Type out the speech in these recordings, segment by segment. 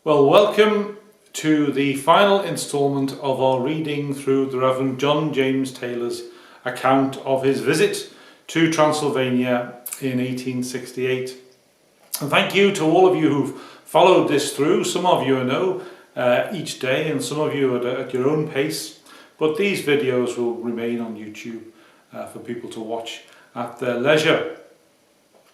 Well, welcome to the final instalment of our reading through the Rev John James Taylor's account of his visit to Transylvania in 1868. And thank you to all of you who've followed this through. Some of you I know each day, and some of you at your own pace. But these videos will remain on YouTube for people to watch at their leisure.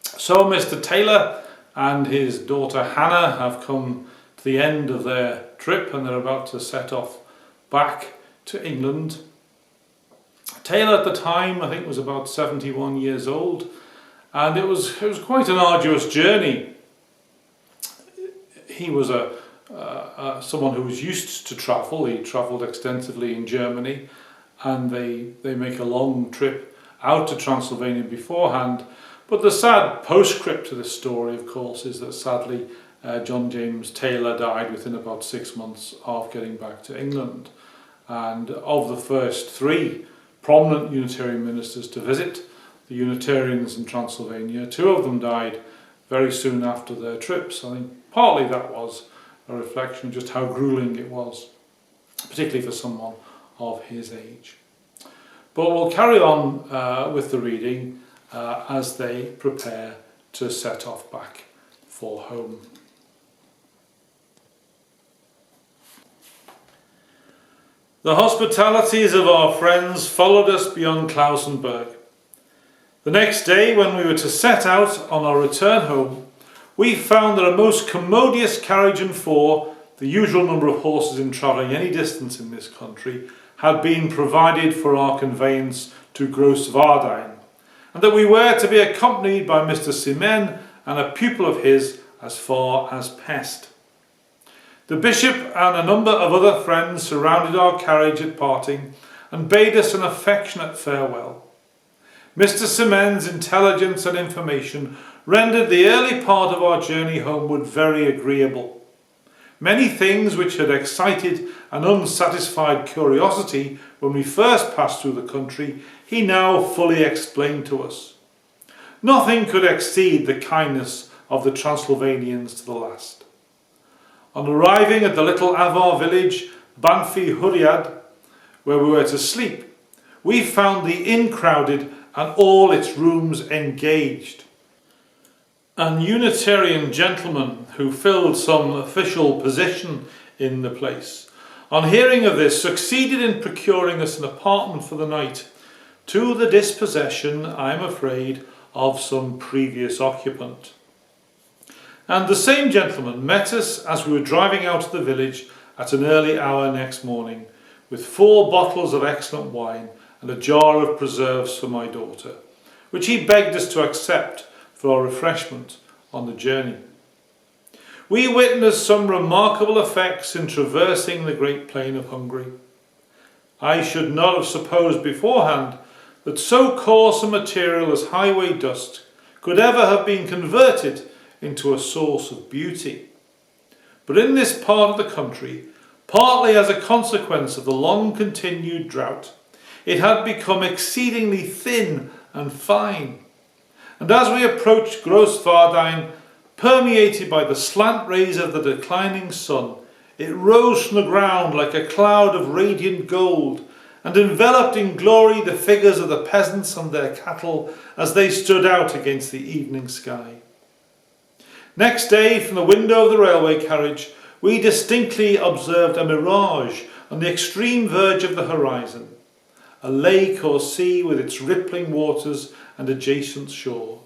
So Mr. Taylor and his daughter Hannah have come to the end of their trip, and they're about to set off back to England. Taylor at the time, I think, was about 71 years old, and it was quite an arduous journey. He was someone who was used to travel. He travelled extensively in Germany, and they make a long trip out to Transylvania beforehand. But the sad postscript to this story, of course, is that sadly John James Tayler died within about 6 months of getting back to England. And of the first three prominent Unitarian ministers to visit the Unitarians in Transylvania, two of them died very soon after their trips. I think partly that was a reflection of just how grueling it was, particularly for someone of his age. But we'll carry on with the reading as they prepare to set off back for home. The hospitalities of our friends followed us beyond Klausenberg. The next day, when we were to set out on our return home, we found that a most commodious carriage and four, the usual number of horses in travelling any distance in this country, had been provided for our conveyance to Grosswardein, and that we were to be accompanied by Mr. Simen and a pupil of his as far as Pest. The bishop and a number of other friends surrounded our carriage at parting and bade us an affectionate farewell. Mr. Simen's intelligence and information rendered the early part of our journey homeward very agreeable. Many things which had excited an unsatisfied curiosity when we first passed through the country, he now fully explained to us. Nothing could exceed the kindness of the Transylvanians to the last. On arriving at the little Avar village, Banfi Huriad, where we were to sleep, we found the inn crowded and all its rooms engaged. An Unitarian gentleman who filled some official position in the place, on hearing of this, succeeded in procuring us an apartment for the night, to the dispossession, I am afraid, of some previous occupant. And the same gentleman met us as we were driving out of the village at an early hour next morning, with 4 bottles of excellent wine and a jar of preserves for my daughter, which he begged us to accept for our refreshment on the journey. We witnessed some remarkable effects in traversing the great plain of Hungary. I should not have supposed beforehand that so coarse a material as highway dust could ever have been converted into a source of beauty. But in this part of the country, partly as a consequence of the long-continued drought, it had become exceedingly thin and fine. And as we approached Grosswardein, permeated by the slant rays of the declining sun, it rose from the ground like a cloud of radiant gold, and enveloped in glory the figures of the peasants and their cattle as they stood out against the evening sky. Next day, from the window of the railway carriage, we distinctly observed a mirage on the extreme verge of the horizon, a lake or sea with its rippling waters and adjacent shore.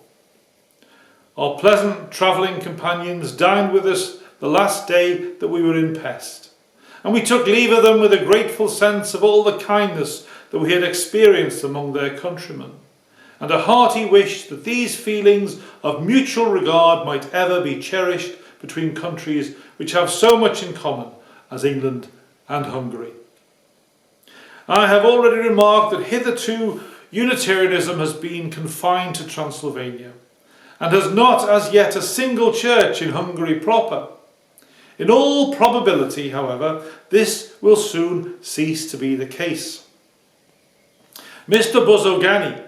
Our pleasant travelling companions dined with us the last day that we were in Pest, and we took leave of them with a grateful sense of all the kindness that we had experienced among their countrymen, and a hearty wish that these feelings of mutual regard might ever be cherished between countries which have so much in common as England and Hungary. I have already remarked that hitherto Unitarianism has been confined to Transylvania, and has not as yet a single church in Hungary proper. In all probability, however, this will soon cease to be the case. Mr. Bozogany,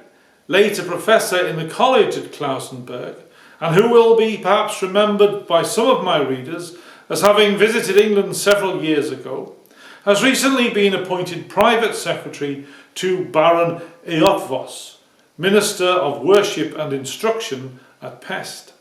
later professor in the college at Klausenberg, and who will be perhaps remembered by some of my readers as having visited England several years ago, has recently been appointed private secretary to Baron Eötvös, Minister of Worship and Instruction at Pest.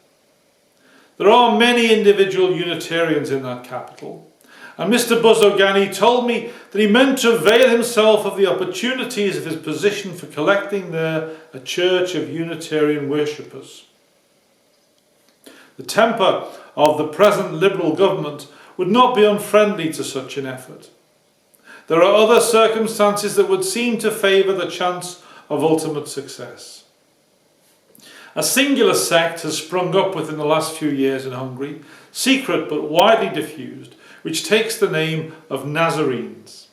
There are many individual Unitarians in that capital, and Mr. Buzzogany told me that he meant to avail himself of the opportunities of his position for collecting there a church of Unitarian worshippers. The temper of the present Liberal government would not be unfriendly to such an effort. There are other circumstances that would seem to favour the chance of ultimate success. A singular sect has sprung up within the last few years in Hungary, secret but widely diffused, which takes the name of Nazarenes.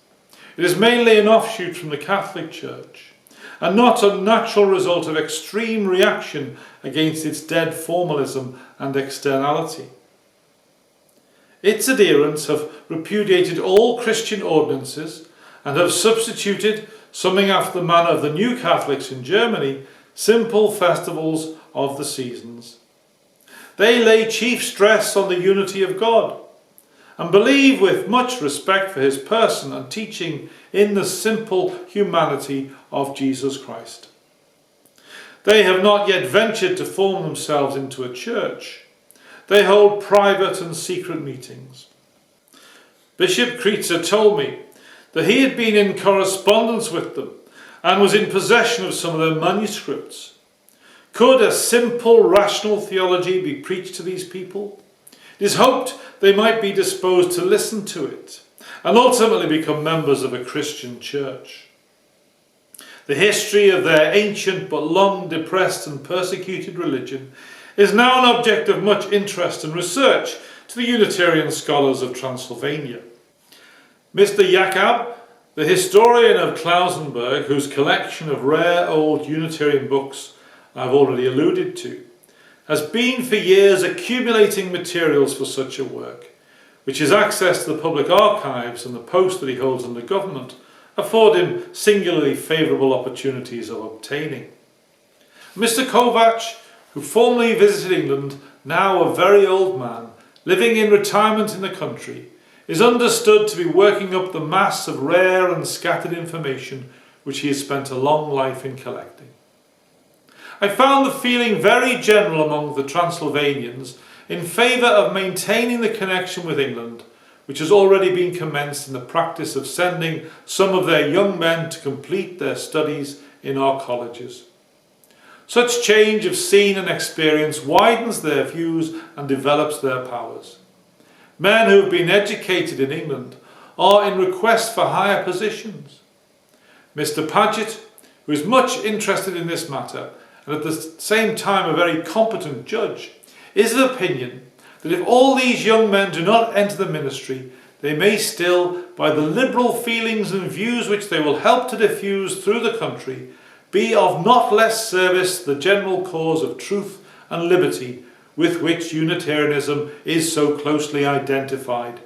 It is mainly an offshoot from the Catholic Church, and not a natural result of extreme reaction against its dead formalism and externality. Its adherents have repudiated all Christian ordinances and have substituted, something after the manner of the New Catholics in Germany, simple festivals of the seasons. They lay chief stress on the unity of God and believe with much respect for his person and teaching in the simple humanity of Jesus Christ. They have not yet ventured to form themselves into a church. They hold private and secret meetings. Bishop Kreitzer told me that he had been in correspondence with them and was in possession of some of their manuscripts. Could a simple, rational theology be preached to these people? It is hoped they might be disposed to listen to it and ultimately become members of a Christian church. The history of their ancient but long depressed and persecuted religion is now an object of much interest and research to the Unitarian scholars of Transylvania. Mr. Jakob, the historian of Klausenberg, whose collection of rare old Unitarian books I've already alluded to, has been for years accumulating materials for such a work, which his access to the public archives and the post that he holds in the government afford him singularly favourable opportunities of obtaining. Mr. Kovac, who formerly visited England, now a very old man, living in retirement in the country, is understood to be working up the mass of rare and scattered information which he has spent a long life in collecting. I found the feeling very general among the Transylvanians in favour of maintaining the connection with England, which has already been commenced in the practice of sending some of their young men to complete their studies in our colleges. Such change of scene and experience widens their views and develops their powers. Men who have been educated in England are in request for higher positions. Mr. Paget, who is much interested in this matter and at the same time a very competent judge, is of opinion that if all these young men do not enter the ministry, they may still, by the liberal feelings and views which they will help to diffuse through the country, be of not less service to the general cause of truth and liberty with which Unitarianism is so closely identified.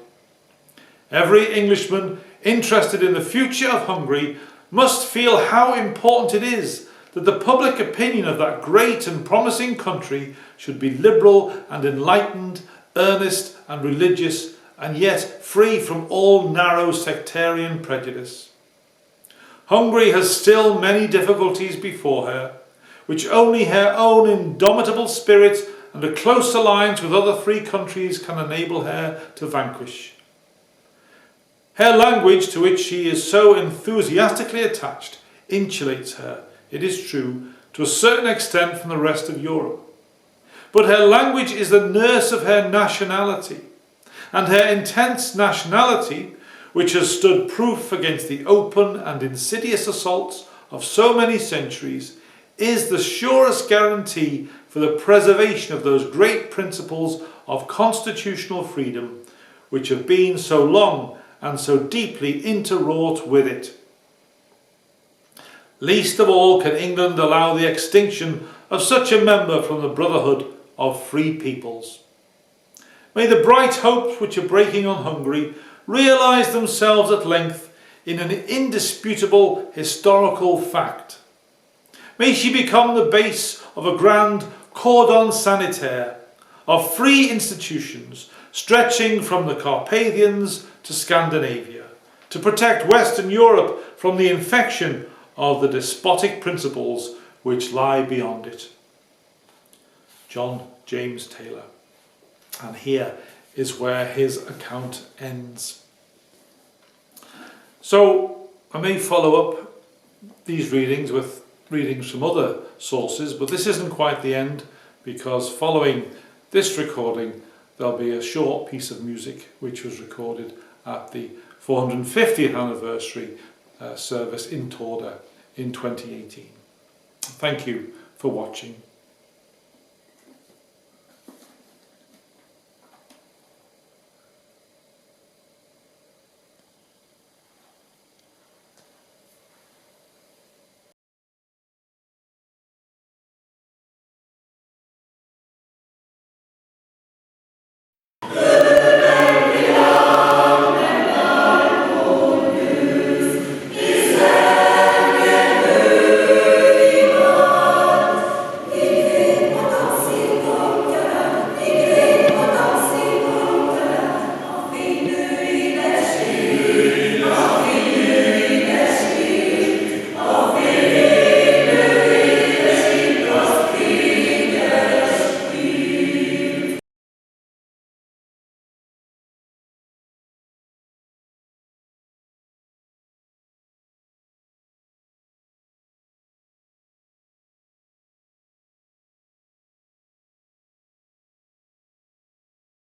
Every Englishman interested in the future of Hungary must feel how important it is that the public opinion of that great and promising country should be liberal and enlightened, earnest and religious, and yet free from all narrow sectarian prejudice. Hungary has still many difficulties before her, which only her own indomitable spirit and a close alliance with other free countries can enable her to vanquish. Her language, to which she is so enthusiastically attached, insulates her, it is true, to a certain extent from the rest of Europe. But her language is the nurse of her nationality, and her intense nationality, which has stood proof against the open and insidious assaults of so many centuries, is the surest guarantee for the preservation of those great principles of constitutional freedom which have been so long and so deeply interwrought with it. Least of all can England allow the extinction of such a member from the brotherhood of free peoples. May the bright hopes which are breaking on Hungary realise themselves at length in an indisputable historical fact. May she become the base of a grand cordon sanitaire of free institutions stretching from the Carpathians to Scandinavia, to protect Western Europe from the infection of the despotic principles which lie beyond it. John James Tayler. And here is where his account ends. So I may follow up these readings with readings from other sources, but this isn't quite the end, because following this recording there'll be a short piece of music which was recorded at the 450th anniversary service in Torda in 2018. Thank you for watching.